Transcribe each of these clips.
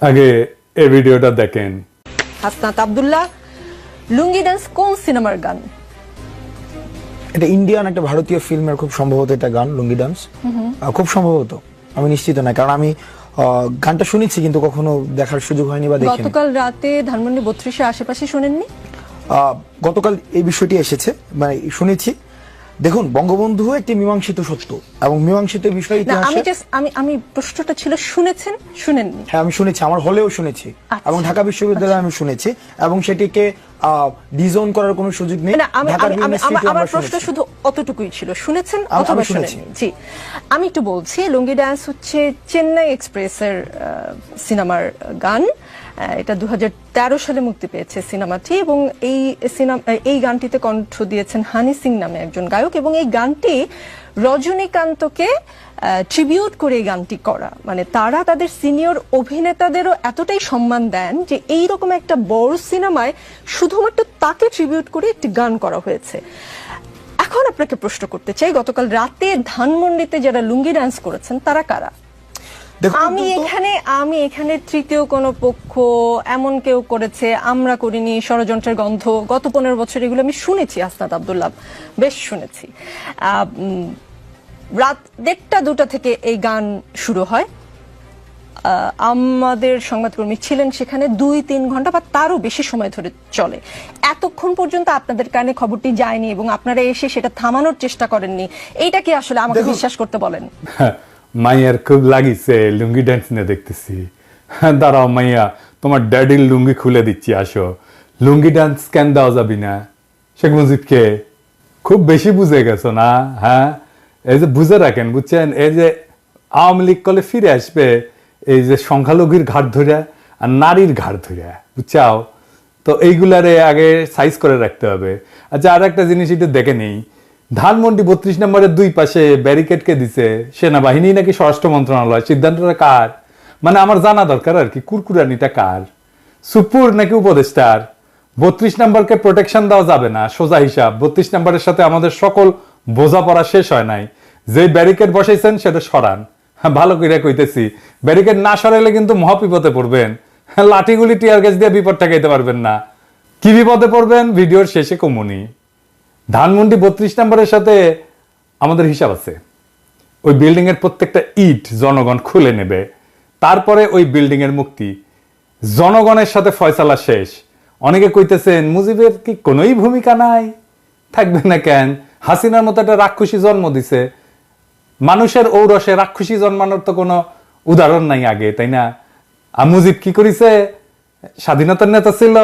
আগে এই ভিডিওটা দেখেন। হাসনাত আব্দুল্লাহ, লুঙ্গি ডান্স কোন সিনেমার গান? এটা ইন্ডিয়ান একটা ভারতীয় ফিল্মের খুব সম্ভবত এটা গান, লুঙ্গি ডান্স। খুব সম্ভবত, আমি নিশ্চিত না, কারণ আমি গানটা শুনেছি কিন্তু কখনো দেখার সুযোগ হয়নি বা দেখিনি। গতকাল রাতে ধানমন্ডি 32-এর আশেপাশে শুনেননি? গতকাল এই বিষয়টি এসেছে, মানে শুনেছি। দেখুন, বঙ্গবন্ধু একটি মীমাংসিত সত্য এবং মীমাংসিত বিষয় ইতিহাসে। আমি প্রশ্নটা ছিল শুনেছেন, শুনেননি? হ্যাঁ, আমি শুনেছি, আমার হলেও শুনেছি এবং ঢাকা বিশ্ববিদ্যালয়ে আমি শুনেছি এবং সেটিকে ডিজোন করার কোনো সুযোগ নেই। আমার প্রশ্ন শুধু অতটুকুই ছিল, শুনেছেন অথবা শুনেননি। জি, আমি একটু বলছি, লুঙ্গি ডান্স হচ্ছে চেন্নাই এক্সপ্রেসের সিনেমার গান। এটা 2013 সালে মুক্তি পেয়েছে সিনেমাটি, এবং এই গানটিতে কণ্ঠ দিয়েছেন হানি সিং নামে একজন গায়ক, এবং এই গানটি রজনীকান্তকে ট্রিবিউট করে এই গানটি করা। মানে তারা তাদের সিনিয়র অভিনেতাদেরও এতটাই সম্মান দেন যে এইরকম একটা বড় সিনেমায় শুধুমাত্র তাকে ট্রিবিউট করে একটি গান করা হয়েছে। এখন আপনাকে প্রশ্ন করতে চাই, গতকাল রাতে ধানমন্ডিতে যারা লুঙ্গি ডান্স করেছেন তারা কারা? আমি এখানে তৃতীয় কোন পক্ষ এমন কেউ করেছে আমরা করিনি, ষড়যন্ত্রের গন্ধ, গত 15 বছর এগুলো আমি শুনেছি। হাসনাত আব্দুল্লাহ, বেশ শুনেছি। রাত 1টা-2টা থেকে এই গান শুরু হয়। আমাদের সংবাদকর্মী ছিলেন সেখানে 2-3 ঘন্টা বা তারও বেশি সময় ধরে চলে। এতক্ষণ পর্যন্ত আপনাদের কানে খবরটি যায়নি এবং আপনারা এসে সেটা থামানোর চেষ্টা করেননি। এইটা কি আসলে আমাকে বিশ্বাস করতে বলেন? মাইয়ার খুব লাগিছে লুঙ্গি ডান্স নিয়ে দেখতেছি। দাঁড়াও মাইয়া, তোমার ড্যাডির লুঙ্গি খুলে দিচ্ছি, আসো। লুঙ্গি ডান্স কেন দেওয়া যাবি না? শেখ মুজিবকে খুব বেশি বুঝে গেছো না? হ্যাঁ, এই যে বুঝে রাখেন, বুঝছেন, এই যে আওয়ামী লীগ কলে ফিরে আসবে এই যে সংখ্যালঘুর ঘাট ধরে আর নারীর ঘাট ধরে, বুঝছাও তো? এইগুলারে আগে সাইজ করে রাখতে হবে। আচ্ছা, আর একটা জিনিস একটু দেখে নেই, ধানমন্ডি 32 নম্বরের 2 পাশে ব্যারিকেডকে দিছে সেনাবাহিনী নাকি স্বরাষ্ট্র মন্ত্রণালয়? সিদ্ধান্তটা কার? মানে আমার জানা দরকার আর কি, কুরকুরানিটা কার? সুপুর নাকি উপদেষ্টার? 32 নম্বরকে প্রোটেকশন দেওয়া যাবে না, সোজা হিসাব। 32 নম্বরের সাথে আমাদের সকল বোঝাপড়া শেষ হয় নাই। যে ব্যারিকেড বসাইছেন সেটা সরান। ভালো করে কইতেছি, ব্যারিকেড না সরাইলে কিন্তু মহাবিপদে পড়বেন। লাঠিগুলি টিয়ার গ্যাস দিয়ে বিপদ ঠেকাইতে পারবেন না। কি বিপদে পড়বেন ভিডিওর শেষে কমুনি। ধানমন্ডি 32 নম্বরের সাথে আমাদের হিসাব আছে। ওই বিল্ডিং এর প্রত্যেকটা ইট জনগণ খুলে নেবে, তারপরে ওই বিল্ডিং এর মুক্তি। জনগণের সাথে ফয়সালা শেষ। অনেকে কইতেছেন মুজিবের কি কোনোই ভূমিকা নাই? থাকবে না কেন? হাসিনার মতো একটা রাক্ষসী জন্ম দিছে। মানুষের ঔরসে রাক্ষসী জন্মানোর তো কোনো উদাহরণ নাই আগে, তাই না? আর মুজিব কি করেছে? স্বাধীনতার নেতা ছিল।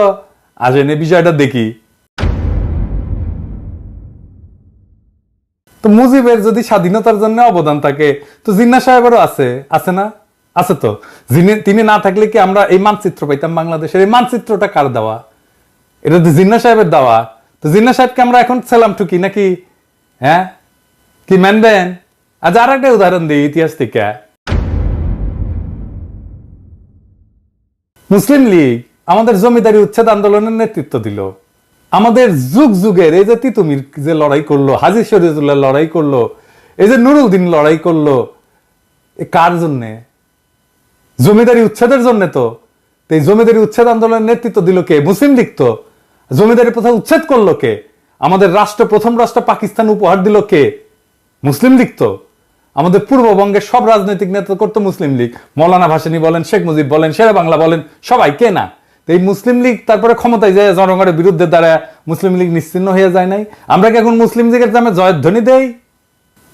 আজ এনে বিষয়টা দেখি। তো মুজিবের যদি স্বাধীনতার জন্য অবদান থাকে, তো জিন্নাহ সাহেবেরও আছে না? আছে তো। তিনি না থাকলে কি আমরা এই মানচিত্র পাইতাম বাংলাদেশের? এই মানচিত্রটা কার দেওয়া? এটা তো জিন্নাহ সাহেবের দেওয়া। তো জিন্নাহ সাহেবকে আমরা এখন সালাম ঠুকি নাকি? হ্যাঁ, কি মানবেন? আজ আর একটা উদাহরণ দিই ইতিহাস থেকে। মুসলিম লীগ আমাদের জমিদারি উচ্ছেদ আন্দোলনের নেতৃত্ব দিল। আমাদের যুগ যুগের এই যে তিতুমির যে লড়াই করলো, হাজী শরীয়তুল্লাহ লড়াই করলো, এই যে নুরুদ্দিন লড়াই করলো, কার জন্যে? জমিদারি উচ্ছেদের জন্য। তো এই জমিদারি উচ্ছেদ আন্দোলনের নেতৃত্ব দিল কে? মুসলিম লীগ। তো জমিদারি প্রথা উচ্ছেদ করলো কে? আমাদের প্রথম রাষ্ট্র পাকিস্তান উপহার দিল কে? মুসলিম লীগ। তো আমাদের পূর্ববঙ্গের সব রাজনৈতিক নেতৃত্ব করতো মুসলিম লীগ। মৌলানা ভাসানী বলেন, শেখ মুজিব বলেন, শেরে বাংলা বলেন, সবাই কে না? এই মুসলিম লীগ তারপরে ক্ষমতায় যায় জনগণের বিরুদ্ধে দাঁড়ায় মুসলিম লীগ নিশ্চিহ্ন হয়ে যায় নাই? আমরা কি এখন মুসলিম লীগের নামে জয়ধ্বনি দেই,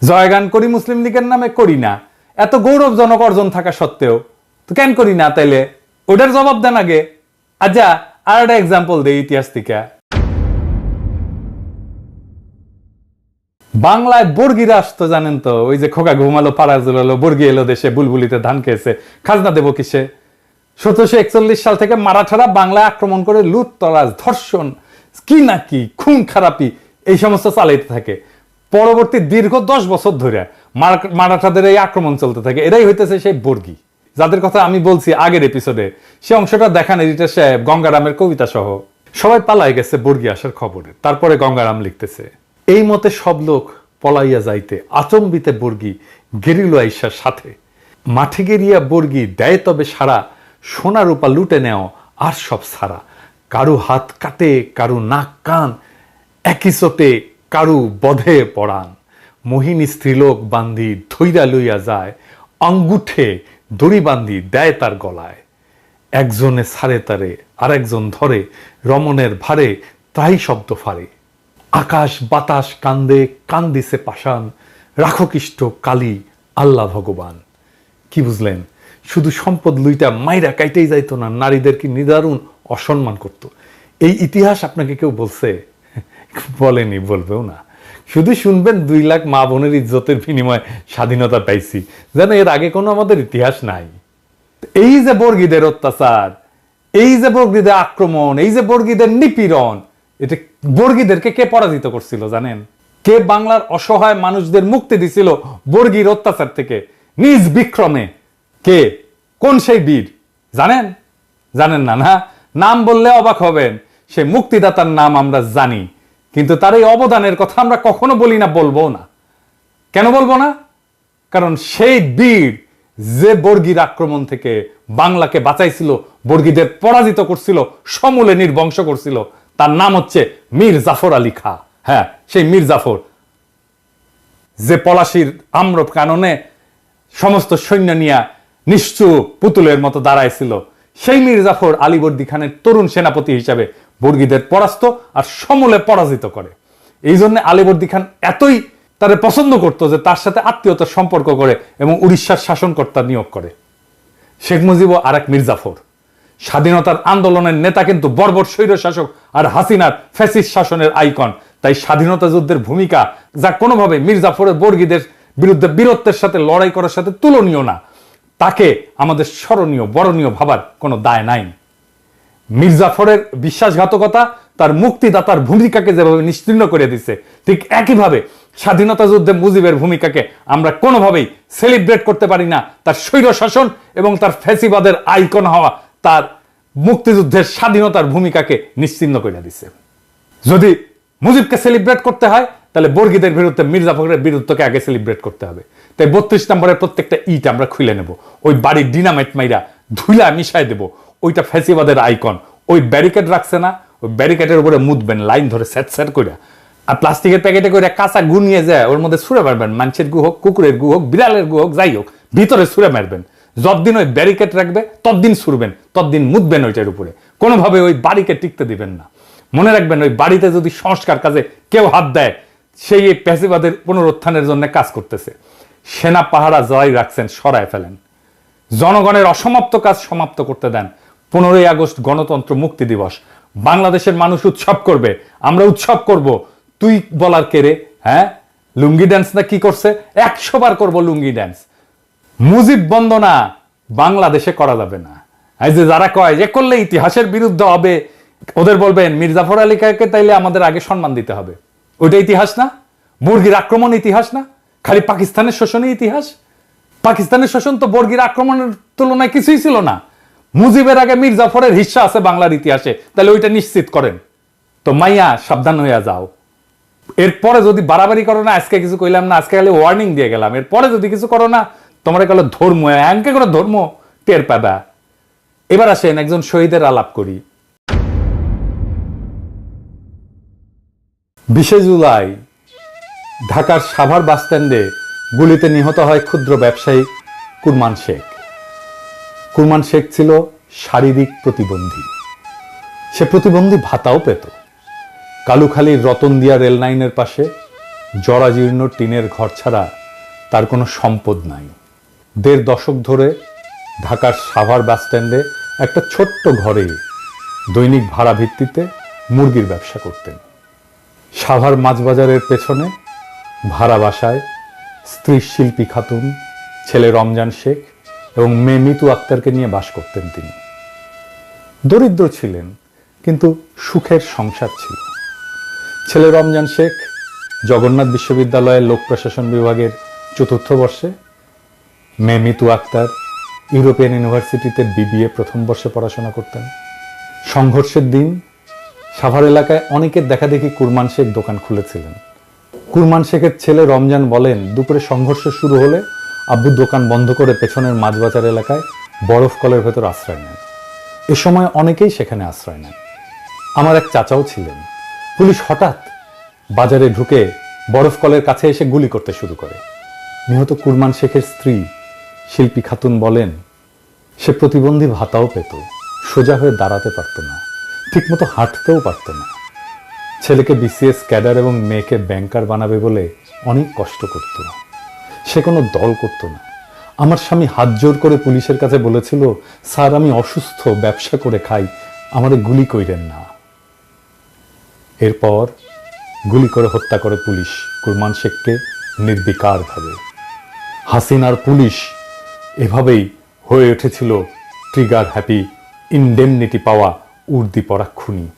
জয়গান করি? মুসলিম লীগের নামে করি না। এত গৌরবজনক অর্জন থাকা সত্ত্বেও তো কেন করি না? তাইলে ওটার জবাব দেন আগে। আচ্ছা, আর একটা এক্সাম্পল দেই ইতিহাস থেকে। বাংলায় বর্গিরা আসতো, জানেন তো? ওই যে খোকা ঘুমালো পাড়া জুলালো, বর্গি এলো দেশে, বুলবুলিতে ধান খেয়েছে, খাজনা দেবো কিসে? 1741 সাল থেকে মারাঠারা বাংলায় আক্রমণ করে লুট তরাজ, ধর্ষণ, কি না কি, খুন খারাপি, এই সমস্ত চালাইতে থাকে। পরবর্তী দীর্ঘ 10 বছর ধরে মারাঠাদের এই আক্রমণ চলতে থাকে। এরাই হইতেছে সেই বর্গি যাদের কথা আমি বলছি আগের এপিসোডে। সে অংশটা দেখান এডিটর সাহেব, গঙ্গারামের কবিতা সহ। সবাই পালাই গেছে বর্গি আসার খবরে। তারপরে গঙ্গারাম লিখতেছে, এই মতে সব লোক পলাইয়া যাইতে আচম্বিতে বর্গি গেরিল আইসার সাথে। মাঠে গেরিয়া বর্গি দেয় তবে সারা, সোনা রূপা লুটে নেও আর সব সারা, কারু হাত কাটে কারু নাক কান, একই চোটে কারু বধে পড়ান, মোহিনী স্ত্রীলোক বান্ধি ধৈরা লইয়া যায়, আঙ্গুঠে দড়ি বান্ধি দেয় তার গলায়, একজনে ছাড়ে তারে আর একজন ধরে, রমণের ভারে তাই শব্দ ফারে, আকাশ বাতাস কান্দে কান্দিছে পাষাণ, রাখো কিষ্ট কালী আল্লাহ ভগবান। কি বুঝলেন? শুধু সম্পদ লুইটা মাইরা কাইতেই যাইতো না, নারীদেরকে নিদারুণ অসম্মান করত। এই ইতিহাস আপনাকে কেউ বলছে? বলেনি, বলবেও না। শুধু শুনবেন 2 লাখ মা বোনের ইজ্জতের বিনিময়ে স্বাধীনতা পাইছি, যেন এর আগে কোনো আমাদের ইতিহাস নাই। এই যে বর্গীদের অত্যাচার, এই যে বর্গীদের আক্রমণ, এই যে বর্গীদের নিপীড়ন, এটা বর্গীদেরকে কে পরাজিত করছিল জানেন? কে বাংলার অসহায় মানুষদের মুক্তি দিছিল বর্গীর অত্যাচার থেকে নিজ বিক্রমে? কে? কোন সেই বীর জানেন? জানেন না? না, নাম বললে অবাক হবেন। সে মুক্তিদাতার নাম আমরা জানি, কিন্তু তার এই অবদানের কথা আমরা কখনো বলি না, বলবো না। কেন বলবো না? কারণ সেই বীর যে বর্গীর আক্রমণ থেকে বাংলাকে বাঁচাইছিল, বর্গীদের পরাজিত করছিল, সমূলে নির্বংশ করছিল, তার নাম হচ্ছে মীর জাফর আলী খাঁ। হ্যাঁ, সেই মীর জাফর, যে পলাশির আম্র কাননে সমস্ত সৈন্য নিয়ে নিশ্চুপ পুতুলের মতো দাঁড়াইছিল, সেই মীর জাফর আলীবর্দী খানের তরুণ সেনাপতি হিসাবে বর্গীদের পরাস্ত আর সমূলে পরাজিত করে। এই জন্য আলীবর্দী খান এতই তারে পছন্দ করত যে তার সাথে আত্মীয়তার সম্পর্ক করে এবং উড়িষ্যার শাসনকর্তা নিয়োগ করে। শেখ মুজিবও আর এক মীর জাফর। স্বাধীনতার আন্দোলনের নেতা কিন্তু বর্বর স্বৈর শাসক আর হাসিনার ফ্যাসিস্ট শাসনের আইকন। তাই স্বাধীনতা যুদ্ধের ভূমিকা যা কোনোভাবে মীর জাফরের বর্গীদের বিরুদ্ধে বীরত্বের সাথে লড়াই করার সাথে তুলনীয় না, তাকে আমাদের স্মরণীয় বরণীয় ভাবার কোনো দায় নাই। মীর জাফরের বিশ্বাসঘাতকতা তার মুক্তিদাতার ভূমিকাকে যেভাবে নিশ্চিহ্ন করে দিচ্ছে, ঠিক একইভাবে স্বাধীনতা যুদ্ধে মুজিবের ভূমিকাকে আমরা কোনোভাবেই সেলিব্রেট করতে পারি না। তার স্বৈর শাসন এবং তার ফ্যাসিবাদের আইকন হওয়া তার মুক্তিযুদ্ধের স্বাধীনতার ভূমিকাকে নিশ্চিহ্ন করে দিচ্ছে। যদি মুজিবকে সেলিব্রেট করতে হয়, তাহলে বর্গীদের বিরুদ্ধে মীর জাফরের বিরুদ্ধকে আগে সেলিব্রেট করতে হবে। তাই 32 নম্বরের প্রত্যেকটা ইট আমরা খুলে নেব, ওই বাড়ির ডিনামাইট মাইরা ধুলা মিশাই দেব। ওইটা ফ্যাসিবাদের আইকন। ওই ব্যারিকেড রাখছে না, ওই ব্যারিকেডের উপরে মুদবেন লাইন ধরে স্যাট স্যাট করে, আর প্লাস্টিকের প্যাকেটে করে কাঁচা গু নিয়ে যায় ওর মধ্যে ছুঁড়ে মারবেন। মানুষের গু হোক, কুকুরের গু হোক, বিড়ালের গু হোক, যাই হোক, ভিতরে ছুঁড়ে মারবেন। যতদিন ওই ব্যারিকেড রাখবে ততদিন ছুড়বেন, ততদিন মুদবেন ওইটার উপরে। কোনোভাবে ওই বাড়িকে টিকতে দিবেন না। মনে রাখবেন, ওই বাড়িতে যদি সংস্কার কাজে কেউ হাত দেয়, সেই এই প্যাসিবাদের পুনরুত্থানের জন্য কাজ করতেছে। সেনা পাহারা জয় রাখছেন, সরায় ফেলেন। জনগণের অসমাপ্ত কাজ সমাপ্ত করতে দেন। 15ই আগস্ট গণতন্ত্র মুক্তি দিবস, বাংলাদেশের মানুষ উৎসব করবে, আমরা উৎসব করব। তুই বলার কে রে? হ্যাঁ, লুঙ্গি ড্যান্স না কি করছে? 100 বার করবো লুঙ্গি ড্যান্স। মুজিব বন্দনা বাংলাদেশে করা যাবে না। এই যে যারা কয় যে করলে ইতিহাসের বিরুদ্ধে হবে, ওদের বলবেন মীর জাফর আলী খাঁকে তাইলে আমাদের আগে সম্মান দিতে হবে। ওইটা ইতিহাস না? বর্গীর আক্রমণ ইতিহাস না? খালি পাকিস্তানের শোষণই ইতিহাস? পাকিস্তানের শোষণ তো বর্গীর আক্রমণের তুলনায় কিছুই ছিল না। মুজিবের আগে মীর জাফরের হিস্সা আছে বাংলার ইতিহাসে, তাহলে ওইটা নিশ্চিত করেন। তো মাইয়া সাবধান হইয়া যাও। এরপরে যদি বাড়াবাড়ি করো না, আজকে কিছু কইলাম না, আজকে খালি ওয়ার্নিং দিয়ে গেলাম, এরপরে যদি কিছু করো না, তোমরা গেলো ধর্ম এমকে করে ধর্ম টের পাবা। এবার আসেন একজন শহীদের আলাপ করি। 20 জুলাই ঢাকার সাভার বাসস্ট্যান্ডে গুলিতে নিহত হয় ক্ষুদ্র ব্যবসায়ী কুরমান শেখ। কুরমান শেখ ছিল শারীরিক প্রতিবন্ধী। সে প্রতিবন্ধী ভাতাও পেত। কালুখালীর রতনদিয়া রেল লাইনের পাশে জরাজীর্ণ টিনের ঘর ছাড়া তার কোনো সম্পদ নাই। 1.5 দশক ধরে ঢাকার সাভার বাসস্ট্যান্ডে একটা ছোট্ট ঘরে দৈনিক ভাড়া ভিত্তিতে মুরগির ব্যবসা করতেন। সাভার মাছবাজারের পেছনে ভাড়া বাসায় স্ত্রী শিল্পী খাতুন, ছেলে রমজান শেখ এবং মেয়ে মিতু আক্তারকে নিয়ে বাস করতেন তিনি। দরিদ্র ছিলেন, কিন্তু সুখের সংসার ছিল। ছেলে রমজান শেখ জগন্নাথ বিশ্ববিদ্যালয়ের লোক প্রশাসন বিভাগের 4র্থ বর্ষে, মেয়ে মিতু আক্তার ইউরোপিয়ান ইউনিভার্সিটিতে BBA 1ম বর্ষে পড়াশোনা করতেন। সংঘর্ষের দিন সাভার এলাকায় অনেকের দেখা দেখি কুরমান শেখ দোকান খুলেছিলেন। কুরমান শেখের ছেলে রমজান বলেন, দুপুরে সংঘর্ষ শুরু হলে আব্বু দোকান বন্ধ করে পেছনের মাছবাজার এলাকায় বরফ কলের ভেতর আশ্রয় নেন। এ সময় অনেকেই সেখানে আশ্রয় নেন। আমার এক চাচাও ছিলেন। পুলিশ হঠাৎ বাজারে ঢুকে বরফ কলের কাছে এসে গুলি করতে শুরু করে। নিহত কুরমান শেখের স্ত্রী শিল্পী খাতুন বলেন, সে প্রতিবন্ধী ভাতাও পেত, সোজা হয়ে দাঁড়াতে পারত না, ঠিকমতো হাঁটতেও পারত না। ছেলেকে বিসিএস ক্যাডার এবং মেয়েকে ব্যাংকার বানাবে বলে অনেক কষ্ট করত। সে কোনো দল করত না। আমার স্বামী হাত জোর করে পুলিশের কাছে বলেছিল, স্যার আমি অসুস্থ, ব্যবসা করে খাই, আমারে গুলি কইরেন না। এরপর গুলি করে হত্যা করে পুলিশ কুরমান শেখকে নির্বিকারভাবে। হাসিনার পুলিশ এভাবেই হয়ে উঠেছিল ট্রিগার হ্যাপি, ইনডেমনিটি পাওয়া উর্দি পরা খুনি,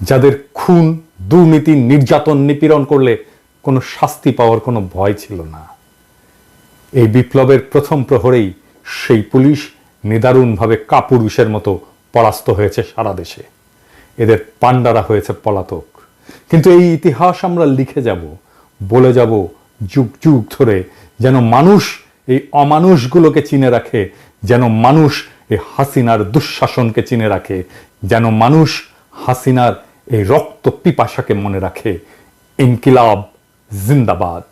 যাদের খুন, দুর্নীতি, নির্যাতন, নিপীড়ন করলে কোনো শাস্তি পাওয়ার কোনো ভয় ছিল না। এই বিপ্লবের প্রথম প্রহরেই সেই পুলিশ নিদারুণভাবে কাপুরুষের মতো পরাস্ত হয়েছে সারা দেশে। এদের পান্ডারা হয়েছে পলাতক। কিন্তু এই ইতিহাস আমরা লিখে যাব, বলে যাব যুগ যুগ ধরে, যেন মানুষ এই অমানুষগুলোকে চিনে রাখে, যেন মানুষ এই হাসিনার দুঃশাসনকে চিনে রাখে, যেন মানুষ হাসিনার এই রক্ত পিপাসাকে মনে রাখে। ইনকিলাব জিন্দাবাদ।